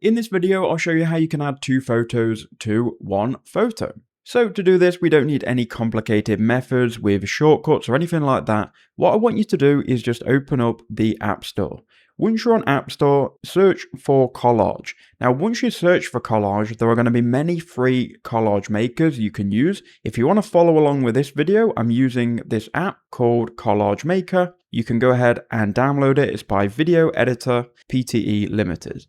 In this video, I'll show you how you can add two photos to one photo. So to do this, we don't need any complicated methods with shortcuts or anything like that. What I want you to do is just open up the App Store. Once you're on App Store, search for collage. Now, once you search for collage, there are going to be many free collage makers you can use. If you want to follow along with this video, I'm using this app called Collage Maker. You can go ahead and download it. It's by Video Editor Pte Limited.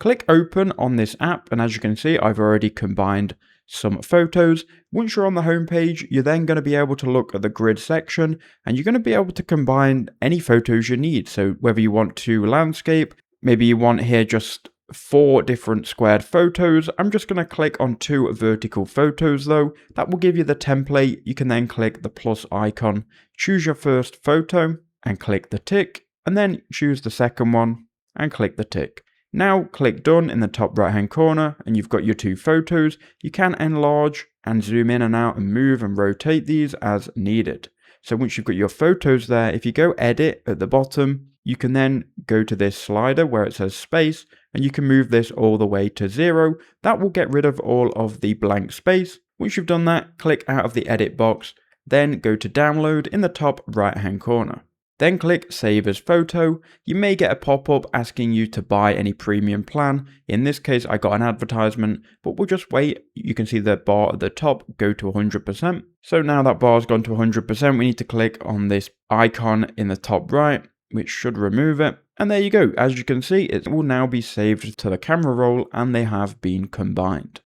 Click open on this app, and as you can see, I've already combined some photos. Once you're on the home page, you're then going to be able to look at the grid section, and you're going to be able to combine any photos you need. So whether you want to landscape, maybe you want here just 4 different squared photos. I'm just going to click on 2 vertical photos though. That will give you the template. You can then click the plus icon, choose your first photo and click the tick, and then choose the second one and click the tick. Now click done in the top right hand corner and you've got your 2 photos. You can enlarge and zoom in and out and move and rotate these as needed. So once you've got your photos there, if you go edit at the bottom, you can then go to this slider where it says space and you can move this all the way to 0. That will get rid of all of the blank space. Once you've done that, click out of the edit box, then go to download in the top right hand corner. Then click Save as Photo. You may get a pop-up asking you to buy any premium plan. In this case, I got an advertisement, but we'll just wait. You can see the bar at the top go to 100%. So now that bar's gone to 100%, we need to click on this icon in the top right, which should remove it. And there you go. As you can see, it will now be saved to the camera roll and they have been combined.